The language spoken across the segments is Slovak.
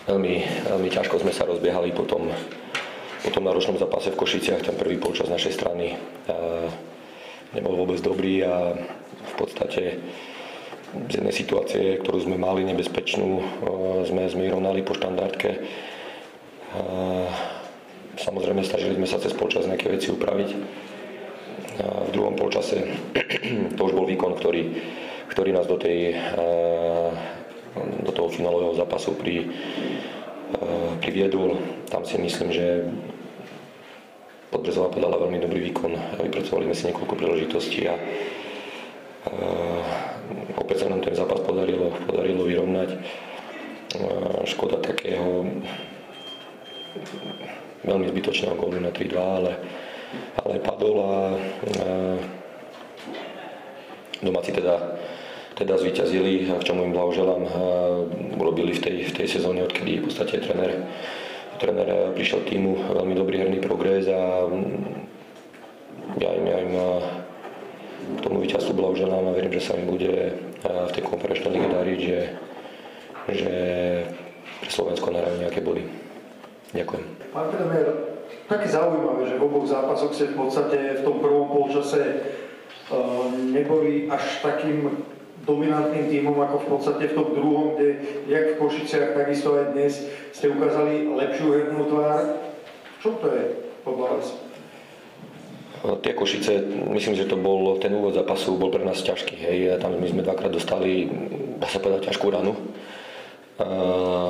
veľmi ťažko sme sa rozbiehali po tom náročnom zápase v Košiciach. Ten prvý polčas našej strany nebol vôbec dobrý a v podstate z jednej situácie, ktorú sme mali nebezpečnú, sme vyrovnali po štandardke. Samozrejme, snažili sme sa cez polčas nejaké veci upraviť. V druhom polčase to už bol výkon, ktorý nás do toho finálového zápasu priviedol. Tam si myslím, že Podbrezová podala veľmi dobrý výkon. Vypracovali sme si niekoľko príležitostí a opäť sa nám ten zápas podarilo vyrovnať. Škoda takého veľmi zbytočného gólu na 3-2, ale padol a domáci teda zvíťazili, k čomu im blahoželám. Urobili v tej sezóne, odkedy v podstate tréner prišiel k týmu, veľmi dobrý herný progres a ja im k tomu víťazstvu blahoželám a verím, že sa im bude v tej konferenčnej lige dariť, že pre Slovensko nahrajú nejaké body. Ďakujem. Pán tréner, také zaujímavé, že v oboch zápasoch ste v podstate v tom prvom polčase neboli až takým dominantným tímom ako v podstate v tom druhom, kde jak v Košiciach, takisto aj dnes ste ukázali lepšiu hernú tvár. Čo to je podľa vás? Tie Košice, myslím, že to bol ten úvod zápasu, bol pre nás ťažký. Hej. Tam my sme dvakrát dostali, dá sa povedať, ťažkú ranu.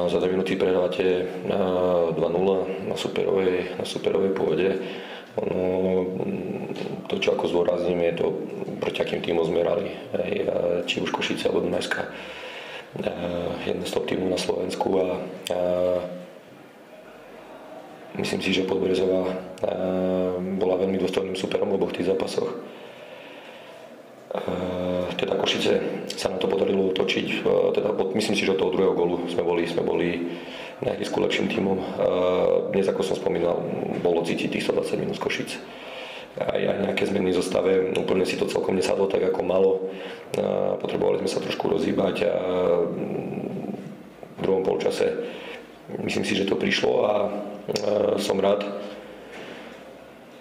Za 2 minúty prehrávate 2-0 na superovej pôde. To, čo ako zdôrazním, je to, proti akým tímom sme hrali. Či už Košice alebo Dunajská. Jeden z top tímov na Slovensku a myslím si, že Podbrezová bola veľmi dôstojným superom v oboch tých zápasoch. Teda Košice sa na to podarilo otočiť. Myslím si, že od toho druhého gólu sme boli na ihrisku lepším tímom. Dnes, ako som spomínal, bolo cítiť tých 120 minút z Košic. Aj nejaké zmeny v zostave, úplne si to celkom nesadlo tak, ako malo. Potrebovali sme sa trošku rozhýbať a v druhom polčase myslím si, že to prišlo a som rád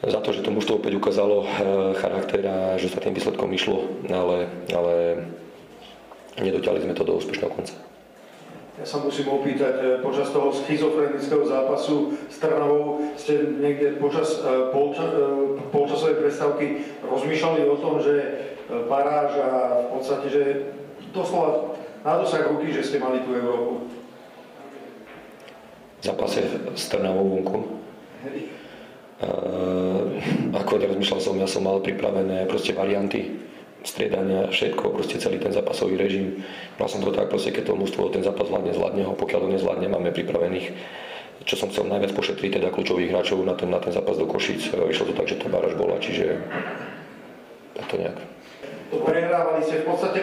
za to, že to mužstvo opäť ukázalo charakter a že sa tým výsledkom išlo, ale nedotiahli sme to do úspešného konca. Ja sa musím opýtať, počas toho schizofrenického zápasu s Trnavou ste niekde počas polčasovej prestávky rozmýšľali o tom, že baráž a v podstate, že doslova na dosah ruky, že ste mali tú Európu? V zápase s Trnavou vonku? Ako nerozmýšľal som, ja som mal pripravené proste varianty striedania, všetko, proste celý ten zápasový režim. Mal som to tak, proste, keď to mužstvo ten zápas zvládne ho, pokiaľ ho nezvládne, máme pripravených, čo som chcel najviac pošetriť, teda kľúčových hráčov na ten zápas do Košíc. Vyšlo to tak, že tá baráž bola, čiže takto nejak. Prehrávali ste v podstate,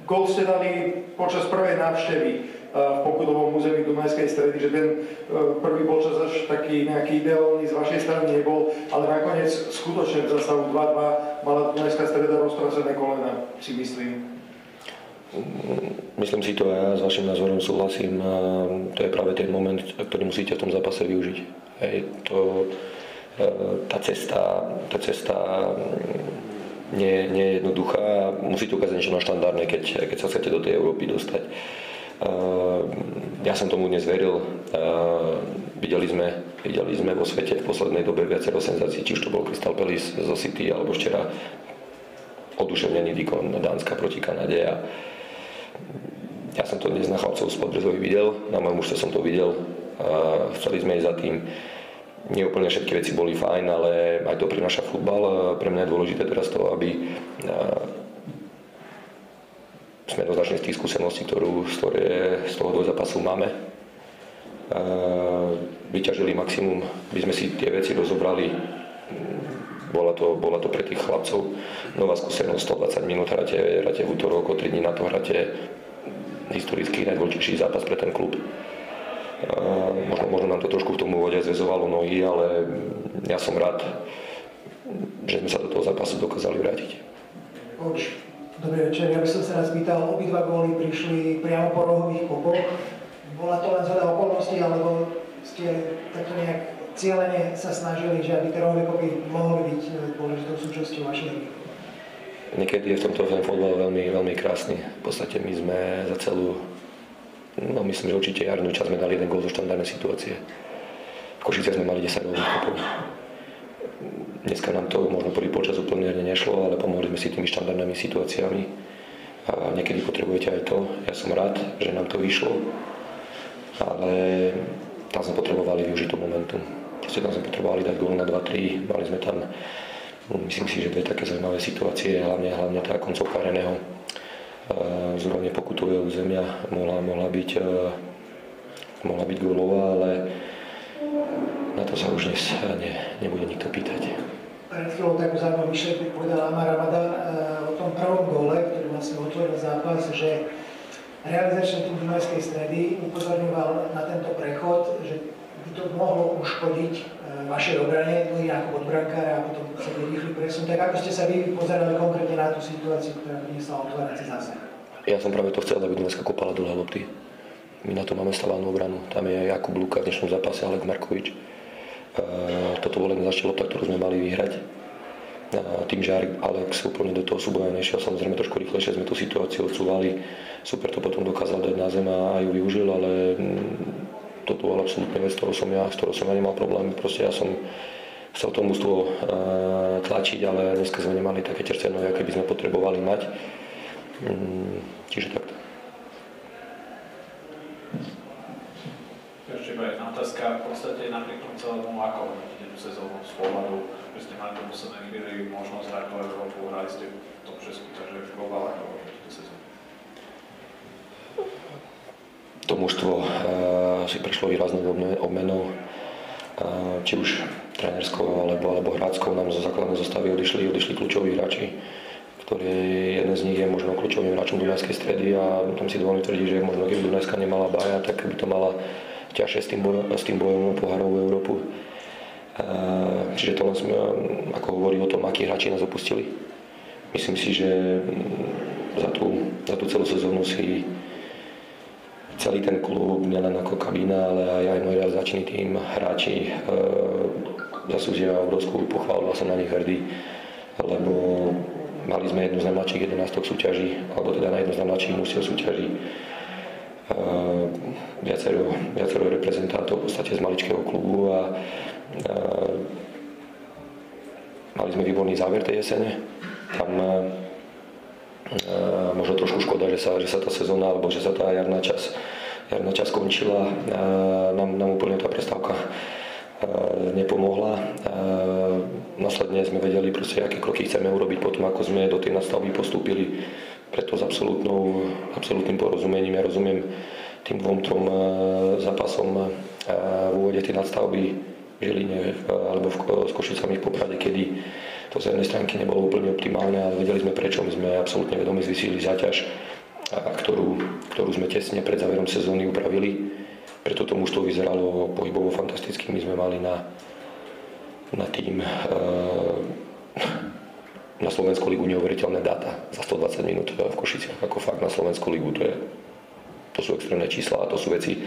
gól ste dali počas prvej návštevy v pokutovom území Dunajskej Stredy, že ten prvý polčas až taký nejaký ideálny z vašej strany nebol, ale nakoniec skutočne v zastavu 2-2 mala Dunajská Streda roztrasené kolena, si myslím. Myslím si to a ja s vašim názorom súhlasím. To je práve ten moment, ktorý musíte v tom zápase využiť. Tá cesta nie je jednoduchá. Musíte ukázať niečo na štandardné, keď sa chcete do tej Európy dostať. Ja som tomu dnes veril. Videli sme vo svete v poslednej dobe viacero senzácií, či už to bol Crystal Palace zo City, alebo včera oduševnený výkon Dánska proti Kanade. A ja som to dnes na chlapcov z Podbrezovy videl, na mojom mužstve som to videl. Chceli sme ísť za tým. Nie úplne všetky veci boli fajn, ale aj to prináša futbal. Pre mňa je dôležité teraz to, aby sme jednoznačne z tých skúseností, ktoré z toho dvojzápasu máme, vyťažili maximum, by sme si tie veci rozobrali. Bola to pre tých chlapcov nová skúsenosť, 120 minút hráte v útorok, o 3 dní na to hráte historický najdôležitejší zápas pre ten klub. Možno nám to trošku v tom úvode zväzovalo nohy, ale ja som rád, že sme sa do toho zápasu dokázali vrátiť. Dobrý večer, ja by som sa nás pýtal, obidva góly prišli priamo po rohových kopoch. Bola to len zhoda okolností, alebo ste takto nejak cieľene sa snažili, že aby tie rohovykoby mohli byť dôležitou súčasťou vašej hry? Niekedy je v tomto fotbal veľmi, veľmi krásny. V podstate my sme za celú, myslím, že určite jarnú časť sme dali jeden gól zo štandardnej situácie. V Košiciach sme mali 10 rohovykopov. Dneska nám to možno prvý polčas úplne nešlo, ale pomohli sme si tými štandardnými situáciami. A niekedy potrebujete aj to. Ja som rád, že nám to vyšlo, ale tam sme potrebovali využiť to momentum. Proste tam sme potrebovali dať gól na 2-3, mali sme tam, myslím si, že dve také zaujímavé situácie, hlavne tá koncovka Reného z úrovne pokutového územia mohla byť gólová, ale na to sa už dnes nebude nikto pýtať. Pred chvíľou takú zaujímavú myšlienku povedal Amar Ramadan o tom prvom góle, ktorý vlastne otvoril zápas, že realizačný tým Dunajskej Stredy upozorňoval na tento prechod, že by to mohlo uškodiť vašej obrane, ako od brankára a potom sa by rýchly presun. Tak ako ste sa vy pozerali konkrétne na tú situáciu, ktorá priniesla otvárací zásah? Ja som práve to chcel, aby Dunajska kopala dlhé lopty. My na to máme stavanú obranu. Tam je Jakub Luka v dnešnom zápase, Alex Markovič. Toto bol len začala lopta, ktorú sme mali vyhrať. Tým, že Alex úplne do toho súboja nešiel, samozrejme trošku rýchlejšie sme tú situáciu odsúvali. Super to potom dokázal dať na zem a ju využil, ale toto bola absolútne vec, s ktorou som ja nemal problém. Proste ja som chcel to mužstvo tlačiť, ale dneska sme nemali také čerstvé nohy, aké by sme potrebovali mať. Čiže takto. Ešte bude jedna otázka. V podstate napriek tomu celému, ako hodnotíte tú sezónu z pohľadu, že ste mali do poslednej chvíli možnosť hrať po Európu, hrali ste v tom Česku, takže v globále ako hodnotíte tú sezónu? To mužstvo si prešlo výraznou obmenou, či už trénerskou alebo hráčskou. Nám zo základnej zostavy odišli kľúčoví hráči, ktorí jeden z nich je možno kľúčovým hráčom Dunajskej Stredy a tam si dovolím tvrdiť, že možno keby Dunajska nemala Baja, tak by to mala ťažšie s tým bojom o pohárovú Európu. Čiže to len sme, ako hovorí o tom, akí hráči nás opustili. Myslím si, že za tú celú sezónu si celý ten klub, nielen ako kabína, ale aj môj realizačný tím, hráči zaslúžia obrovskú pochválu a som na nich hrdý, lebo mali sme jednu z najmladších 11 súťaží, alebo teda na jednu z najmladších mužstiev súťaží. Viacero reprezentantov v podstate z maličkého klubu a mali sme výborný záver tej jesene. Tam možno trošku škoda, že sa tá sezóna alebo že sa tá jarná časť skončila. Nám úplne tá prestávka nepomohla. Následne sme vedeli proste, aké kroky chceme urobiť potom, ako sme do tej nastavby postúpili. Preto s absolútnym porozumením. Ja rozumiem tým 2-3 zápasom v úvode tej nadstavby v Žiline alebo s Košicami v Poprade, kedy to z jednej stránky nebolo úplne optimálne, ale vedeli sme prečo. My sme absolútne vedomi zvýšili záťaž, ktorú sme tesne pred záverom sezóny upravili. Preto to mužstvo vyzeralo pohybovo fantasticky. My sme mali na tým na Slovenskú ligu neuveriteľné dáta za 120 minút v Košiciach. Ako fakt na Slovenskú ligu to sú extrémne čísla a to sú veci,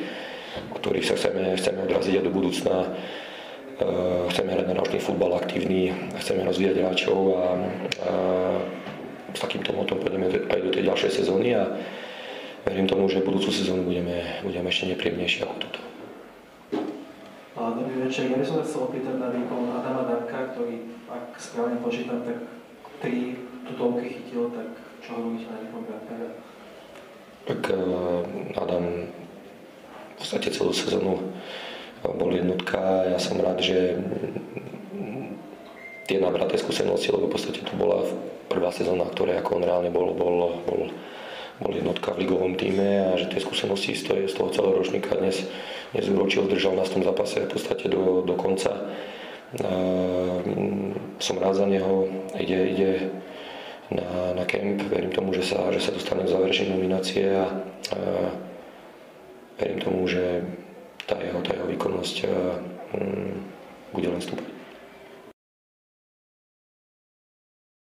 o ktorých sa chceme odraziť a do budúcna chceme hrať na náročný futbal aktívny, chceme rozvíjať hráčov a s takýmto motom pôjdeme aj do tej ďalšej sezóny a verím tomu, že budúcu sezónu budeme ešte nepríjemnejší ako toto. Dobrý večer, ja by som sa chcel opýtať na výkon Adama Danka, ktorý, ak správne počítam, tak 3 tutovky chytil, tak čo hovoríte na výkon brankára? Tak Adam v podstate celú sezónu bol jednotka. Ja som rád, že tie nabraté skúsenosti, lebo v podstate to bola prvá sezóna, ktorá ako on reálne bol jednotka v ligovom týme a že tie skúsenosti z toho celého ročníka dnes úročil, držal nás v tom zápase v podstate do konca. Som rád za neho, ide na kemp, verím tomu, že sa dostane do záverečnej nominácie a verím tomu, že tá jeho výkonnosť bude len stúpať.